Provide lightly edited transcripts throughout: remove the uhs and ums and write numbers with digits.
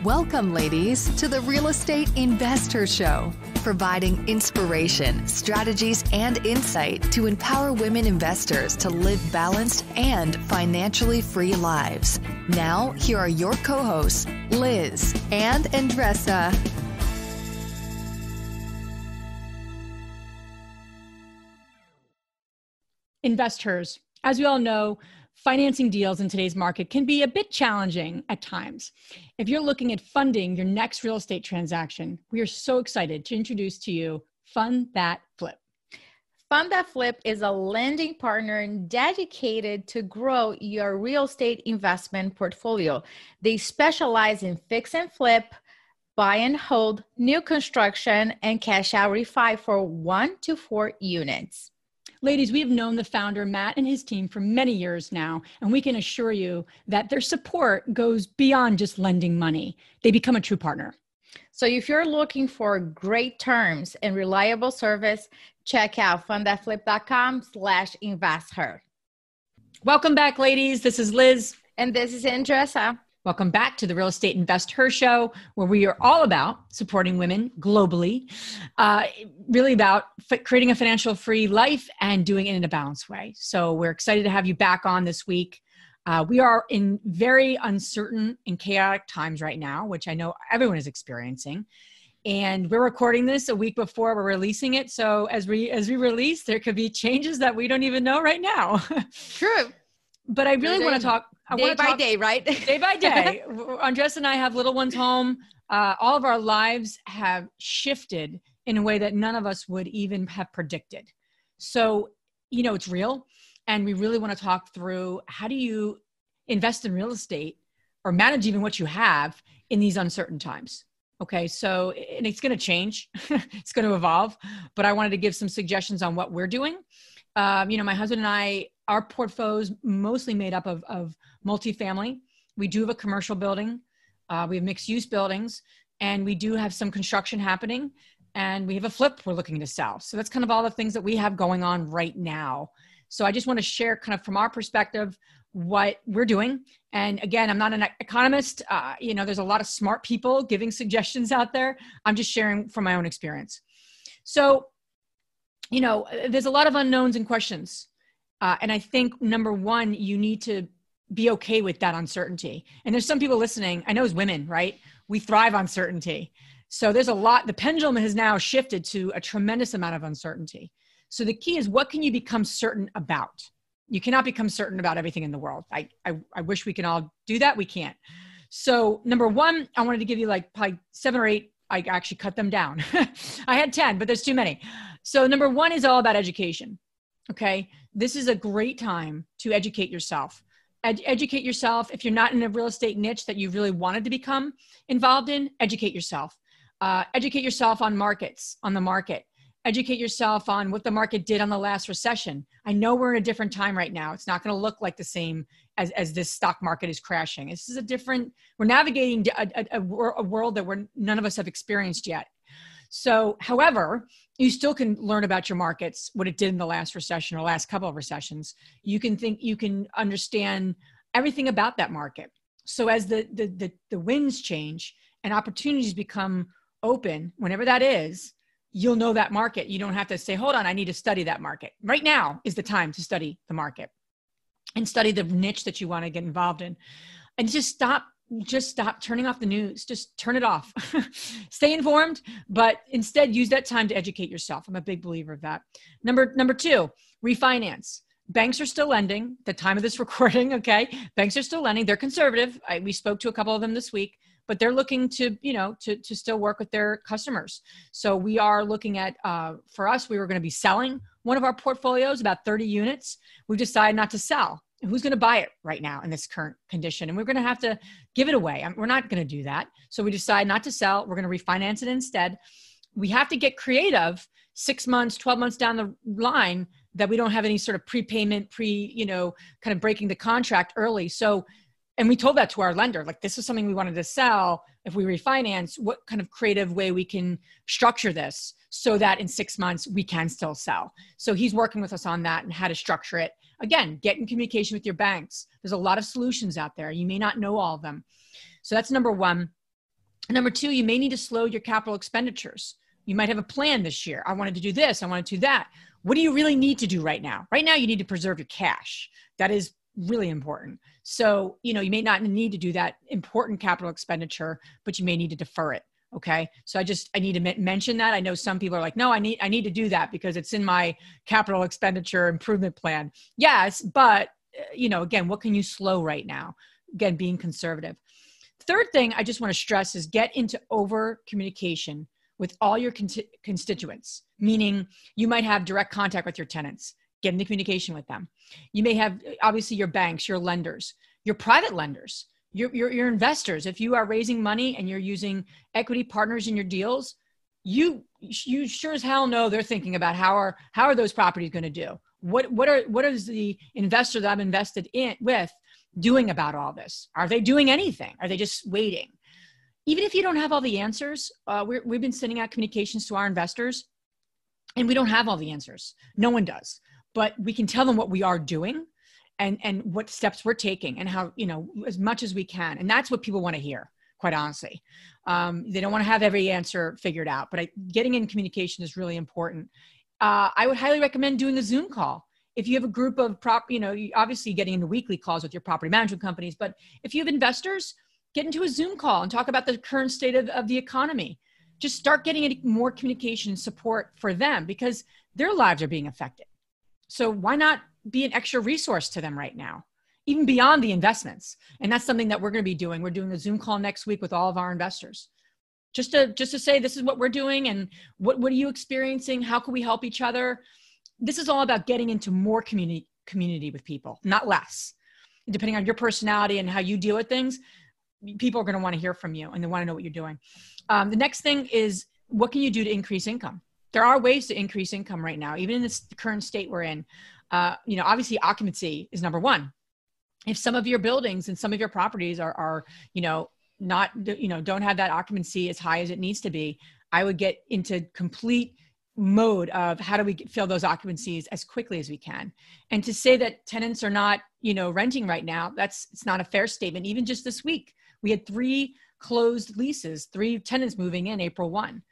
Welcome, ladies, to the Real Estate Investor Show, providing inspiration, strategies, and insight to empower women investors to live balanced and financially free lives. Now, here are your co-hosts, Liz and Andresa. InvestHERs. As we all know, financing deals in today's market can be a bit challenging at times. If you're looking at funding your next real estate transaction, we are so excited to introduce to you Fund That Flip. Fund That Flip is a lending partner dedicated to grow your real estate investment portfolio. They specialize in fix and flip, buy and hold, new construction, and cash out refi for 1 to 4 units. Ladies, we have known the founder, Matt, and his team for many years now, and we can assure you that their support goes beyond just lending money. They become a true partner. So if you're looking for great terms and reliable service, check out fundthatflip.com/investher. Welcome back, ladies. This is Liz. And this is Andresa. Welcome back to the Real Estate InvestHERs Show, where we are all about supporting women globally, really about creating a financial free life and doing it in a balanced way. So we're excited to have you back on this week. We are in very uncertain and chaotic times right now, which I know everyone is experiencing. And we're recording this a week before we're releasing it. So as we release, there could be changes that we don't even know right now. True. But I really want to talk day by day, right? Day by day. Andresa and I have little ones home. All of our lives have shifted in a way that none of us would even have predicted. So, it's real. And we really want to talk through, how do you invest in real estate or manage even what you have in these uncertain times? Okay. So, and it's going to change. It's going to evolve, but I wanted to give some suggestions on what we're doing. My husband and I, our portfolio is mostly made up of multifamily. We do have a commercial building. We have mixed use buildings, and we do have some construction happening, and we have a flip we're looking to sell. So that's kind of all the things that we have going on right now. So I just want to share kind of from our perspective what we're doing. And again, I'm not an economist. There's a lot of smart people giving suggestions out there. I'm just sharing from my own experience. So, there's a lot of unknowns and questions. And I think, number one, you need to be okay with that uncertainty. And there's some people listening, I know as women, right? We thrive on certainty. So there's a lot, the pendulum has now shifted to a tremendous amount of uncertainty. So the key is, what can you become certain about? You cannot become certain about everything in the world. I wish we can all do that. We can't. So number one, I wanted to give you probably 7 or 8. I actually cut them down. I had 10, but there's too many. So number one is all about education. Okay. This is a great time to educate yourself. Educate yourself. If you're not in a real estate niche that you really wanted to become involved in, educate yourself. Educate yourself on markets, on the market. Educate yourself on what the market did on the last recession. I know we're in a different time right now. It's not going to look like the same as this stock market is crashing. This is we're navigating a world that none of us have experienced yet. So, however, you still can learn about your markets, what it did in the last recession or last couple of recessions. You can understand everything about that market. So as the winds change and opportunities become open, whenever that is, you'll know that market. You don't have to say, hold on, I need to study that market. Right now is the time to study the market and study the niche that you want to get involved in. And just stop turning off the news. Just turn it off. Stay informed, but instead use that time to educate yourself. I'm a big believer of that. Number two, refinance. Banks are still lending. The time of this recording, okay? Banks are still lending. They're conservative. We spoke to a couple of them this week, but they're looking to still work with their customers. So we are looking at, for us, we were going to be selling one of our portfolios, about 30 units. We decided not to sell. Who's going to buy it right now in this current condition? And we're going to have to give it away. We're not going to do that. So we decided not to sell. We're going to refinance it instead. We have to get creative 6 months, 12 months down the line, that we don't have any sort of prepayment, kind of breaking the contract early. So, and we told that to our lender, this is something we wanted to sell. If we refinance, what kind of creative way we can structure this so that in 6 months we can still sell. So he's working with us on that and how to structure it. Again, get in communication with your banks. There's a lot of solutions out there. You may not know all of them. So that's number one. Number two, you may need to slow your capital expenditures. You might have a plan this year. I wanted to do this. I wanted to do that. What do you really need to do right now? Right now, you need to preserve your cash. That is really important. So, you may not need to do that important capital expenditure, but you may need to defer it. Okay. So I need to mention that. I know some people are like, no, I need to do that because it's in my capital expenditure improvement plan. Yes. But, again, what can you slow right now? Again, being conservative. Third thing I just want to stress is get into over communication with all your constituents, meaning you might have direct contact with your tenants. Get into communication with them. You may have, obviously, your banks, your lenders, your private lenders, your investors. If you are raising money and you're using equity partners in your deals, you sure as hell know they're thinking about how are those properties going to do? What is the investor that I'm invested in with doing about all this? Are they doing anything? Are they just waiting? Even if you don't have all the answers, we've been sending out communications to our investors, and we don't have all the answers. No one does, but we can tell them what we are doing and what steps we're taking and how, as much as we can. And that's what people want to hear, quite honestly. They don't want to have every answer figured out, but getting in communication is really important. I would highly recommend doing a Zoom call. If you have a group of obviously getting into weekly calls with your property management companies, but if you have investors, get into a Zoom call and talk about the current state of the economy. Just start getting more communication and support for them because their lives are being affected. So why not be an extra resource to them right now, even beyond the investments? And that's something that we're going to be doing. We're doing a Zoom call next week with all of our investors. Just to say, this is what we're doing and what are you experiencing? How can we help each other? This is all about getting into more community with people, not less. Depending on your personality and how you deal with things, people are going to want to hear from you and they want to know what you're doing. The next thing is, what can you do to increase income? There are ways to increase income right now, even in this current state we're in. Obviously occupancy is number one. If some of your buildings and some of your properties are not, don't have that occupancy as high as it needs to be, I would get into complete mode of how do we fill those occupancies as quickly as we can. And to say that tenants are not, renting right now, it's not a fair statement. Even just this week, we had 3 closed leases, 3 tenants moving in April 1.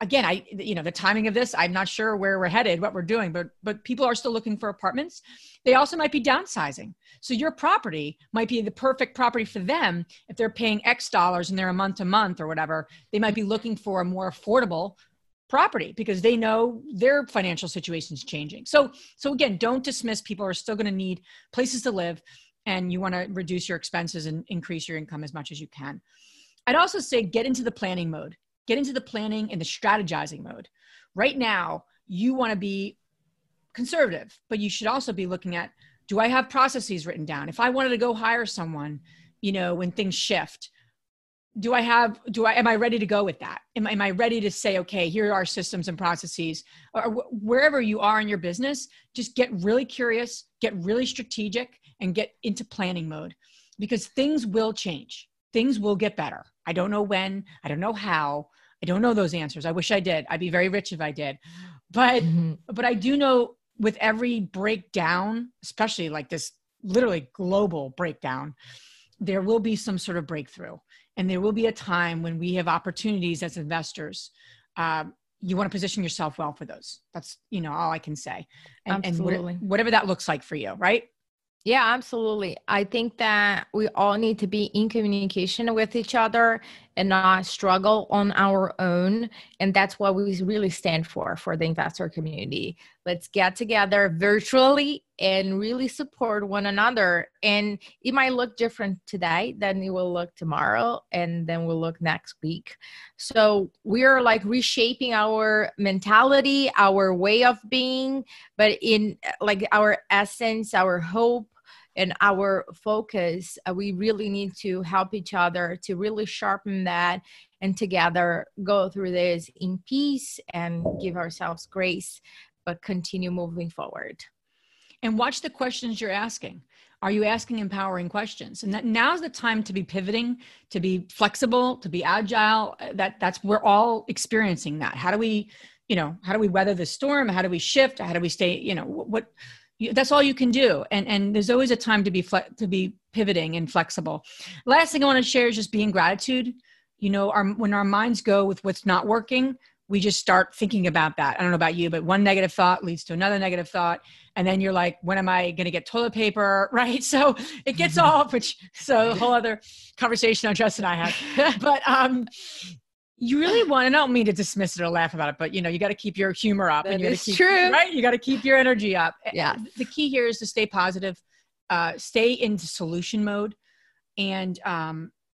Again, the timing of this, I'm not sure where we're headed, what we're doing, but people are still looking for apartments. They also might be downsizing. So your property might be the perfect property for them. If they're paying X dollars and they're a month to month or whatever, they might be looking for a more affordable property because they know their financial situation is changing. So again, don't dismiss. People are still going to need places to live, and you want to reduce your expenses and increase your income as much as you can. I'd also say get into the planning mode. Get into the planning and the strategizing mode. Right now, you want to be conservative, but you should also be looking at, do I have processes written down? If I wanted to go hire someone, when things shift, am I ready to go with that? Am I ready to say, okay, here are our systems and processes? Or wherever you are in your business, just get really curious, get really strategic, and get into planning mode because things will change. Things will get better. I don't know when, I don't know how, I don't know those answers. I wish I did. I'd be very rich if I did. But I do know with every breakdown, especially like this literally global breakdown, there will be some sort of breakthrough. And there will be a time when we have opportunities as investors. You want to position yourself well for those. That's, all I can say. Absolutely. And whatever that looks like for you, right? Yeah, absolutely. I think that we all need to be in communication with each other and not struggle on our own. And that's what we really stand for the investor community. Let's get together virtually and really support one another. And it might look different today than it will look tomorrow, and then we'll look next week. So we're like reshaping our mentality, our way of being, but in like our essence, our hope, and our focus, we really need to help each other to really sharpen that and together go through this in peace and give ourselves grace, but continue moving forward. And watch the questions you're asking. Are you asking empowering questions? And now's the time to be pivoting, to be flexible, to be agile. That's we're all experiencing that. How do we weather the storm? How do we shift? How do we stay, that's all you can do. And there's always a time to be pivoting and flexible. Last thing I want to share is just be in gratitude. when our minds go with what's not working, we just start thinking about that. I don't know about you, but one negative thought leads to another negative thought. And then you're like, when am I going to get toilet paper? Right. So it gets all, so a whole other conversation Andresa and I have, but, you really want, and I don't mean to dismiss it or laugh about it, but you got to keep your humor up. That is true. Right. You got to keep your energy up. Yeah. The key here is to stay positive, stay into solution mode, and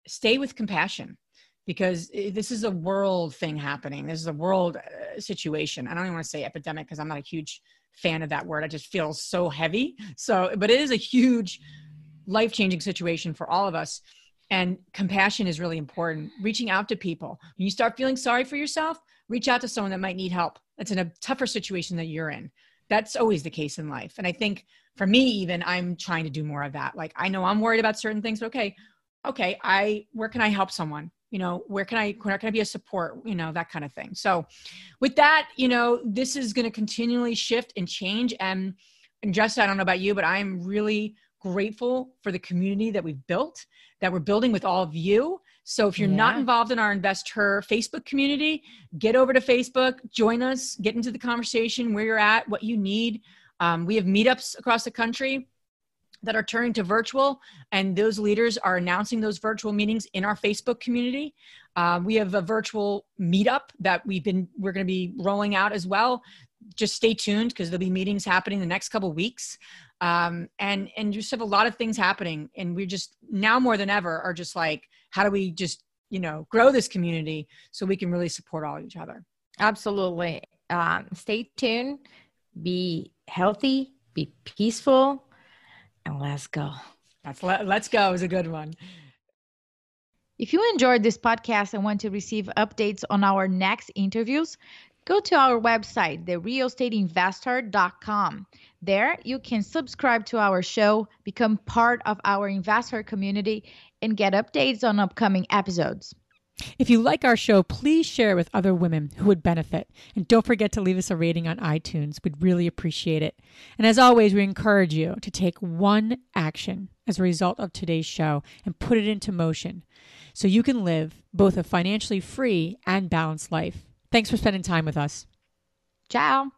stay with compassion, because this is a world thing happening. This is a world situation. I don't even want to say epidemic because I'm not a huge fan of that word. I just feel so heavy. But it is a huge life-changing situation for all of us. And compassion is really important. Reaching out to people. When you start feeling sorry for yourself, reach out to someone that might need help. That's in a tougher situation that you're in. That's always the case in life. And I think for me, even, I'm trying to do more of that. Like, I know I'm worried about certain things, but where can I help someone? Where can I be a support? That kind of thing. So with that, this is going to continually shift and change. And just, I don't know about you, but I'm really grateful for the community that we've built, that we're building with all of you. So if you're not involved in our InvestHER Facebook community, get over to Facebook, join us, get into the conversation where you're at, what you need. We have meetups across the country that are turning to virtual, and those leaders are announcing those virtual meetings in our Facebook community. We have a virtual meetup that we're going to be rolling out as well. Just stay tuned, because there'll be meetings happening the next couple of weeks. And just have a lot of things happening. And we're just now more than ever are just like, how do we just, grow this community so we can really support all each other? Absolutely. Stay tuned, be healthy, be peaceful, and let's go. Let's go is a good one. If you enjoyed this podcast and want to receive updates on our next interviews, go to our website, therealestateinvestor.com. There, you can subscribe to our show, become part of our investor community, and get updates on upcoming episodes. If you like our show, please share it with other women who would benefit. And don't forget to leave us a rating on iTunes. We'd really appreciate it. And as always, we encourage you to take one action as a result of today's show and put it into motion so you can live both a financially free and balanced life. Thanks for spending time with us. Ciao.